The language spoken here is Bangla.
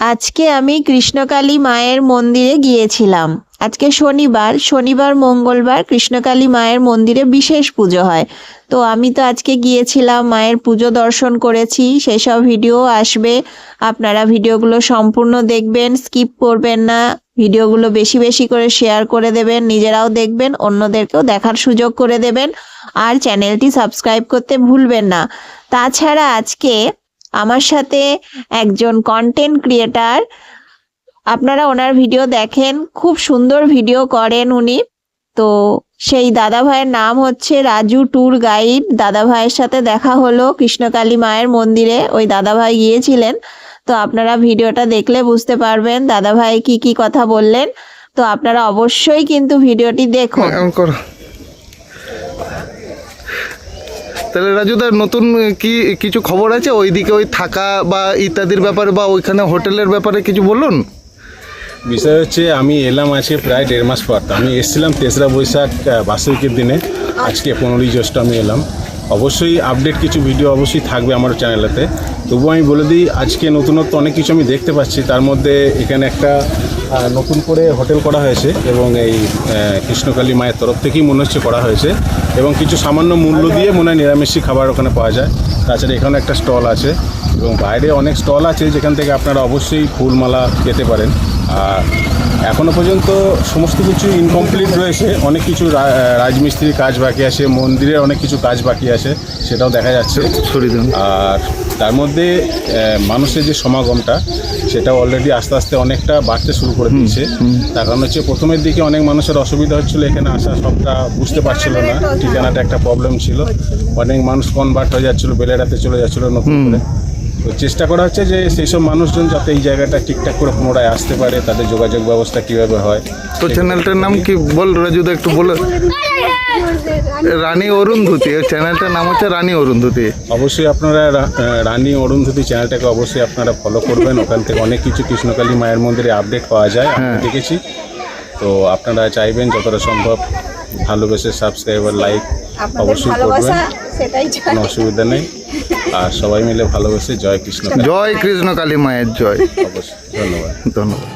আজকে আমি কৃষ্ণকালী মায়ের মন্দিরে গিয়েছিলাম। আজকে শনিবার মঙ্গলবার কৃষ্ণকালী মায়ের মন্দিরে বিশেষ পুজো হয়। তো আমি তো আজকে গিয়েছিলাম, মায়ের পুজো দর্শন করেছি। সেসব ভিডিও আসবে, আপনারা ভিডিওগুলো সম্পূর্ণ দেখবেন, স্কিপ করবেন না। ভিডিওগুলো বেশি বেশি করে শেয়ার করে দেবেন, নিজেরাও দেখবেন, অন্যদেরকেও দেখার সুযোগ করে দেবেন। আর চ্যানেলটি সাবস্ক্রাইব করতে ভুলবেন না। তাছাড়া আজকে আমার সাথে একজন কন্টেন্ট ক্রিয়েটার, আপনারা ওনার ভিডিও দেখেন, খুব সুন্দর ভিডিও করেন উনি। তো সেই দাদা ভাইয়ের নাম হচ্ছে রাজু ট্যুর গাইড। দাদা ভাইয়ের সাথে দেখা হলো কৃষ্ণকালী মায়ের মন্দিরে, ওই দাদা ভাই গিয়েছিলেন। তো আপনারা ভিডিওটা দেখলে বুঝতে পারবেন দাদা ভাই কি কি কথা বললেন। তো আপনারা অবশ্যই কিন্তু ভিডিওটি দেখুন। তাহলে রাজুদার নতুন কি কিছু খবর আছে ওইদিকে, ওই থাকা বা ইত্যাদির ব্যাপারে, বা ওইখানে হোটেলের ব্যাপারে কিছু বলুন। বিষয় হচ্ছে আমি এলাম আজকে প্রায় 1.5 মাস পর। আমি এসেছিলাম 3রা বৈশাখ বার্ষিকের দিনে, আজকে 15ই জ্যৈষ্ঠ আমি এলাম। অবশ্যই আপডেট কিছু ভিডিও অবশ্যই থাকবে আমার চ্যানেলেতে। তবুও আমি বলে দিই, আজকে নতুনত্ব অনেক কিছু আমি দেখতে পাচ্ছি। তার মধ্যে এখানে একটা নতুন করে হোটেল করা হয়েছে এবং এই কৃষ্ণকালী মায়ের তরফ থেকেই মনে হচ্ছে করা হয়েছে, এবং কিছু সামান্য মূল্য দিয়ে মনে হয় নিরামিষই খাবার ওখানে পাওয়া যায়। তাছাড়া এখানে একটা স্টল আছে এবং বাইরে অনেক স্টল আছে যেখান থেকে আপনারা অবশ্যই ফুলমালা পেতে পারেন। আর এখনও পর্যন্ত সমস্ত কিছু ইনকমপ্লিট রয়েছে, অনেক কিছু রাজমিস্ত্রির কাজ বাকি আছে, মন্দিরের অনেক কিছু কাজ বাকি আছে, সেটাও দেখা যাচ্ছে। আর তার মধ্যে মানুষের যে সমাগমটা, সেটাও অলরেডি আস্তে আস্তে অনেকটা বাড়তে শুরু করে দিয়েছে। তার কারণ হচ্ছে প্রথমের দিকে অনেক মানুষের অসুবিধা হচ্ছিলো, এখানে আসা সবটা বুঝতে পারছিল না, ঠিকানাটা একটা প্রবলেম ছিল। অনেক মানুষ কনভার্ট হয়ে যাচ্ছিলো, বেলেরাতে চলে যাচ্ছিলো নতুন করে। তো চেষ্টা করা হচ্ছে যে সেই সব মানুষজন যাতে এই জায়গাটা ঠিকঠাক করে পুনরায় আসতে পারে, তাদের যোগাযোগ ব্যবস্থা কীভাবে হয়। তো চ্যানেলটার নাম কি বল রাজুদা, একটু বলে। রানী অরুন্ধতী, চ্যানেলটার নাম হচ্ছে রানী অরুন্ধতী। অবশ্যই আপনারা রানী অরুন্ধতী চ্যানেলটাকে অবশ্যই আপনারা ফলো করবেন। ওখান থেকে অনেক কিছু কৃষ্ণকালী মায়ের মন্দিরে আপডেট পাওয়া যায়, আমি দেখেছি। তো আপনারা চাইবেন যতটা সম্ভব ভালোবেসে সাবস্ক্রাইবার লাইক অবশ্যই করবেন, কোনো অসুবিধা নেই। আর সবাই মিলে ভালোবেসে জয় কৃষ্ণ, জয় কৃষ্ণকালী মায়ের জয়। অবশ্যই ধন্যবাদ। ধন্যবাদ।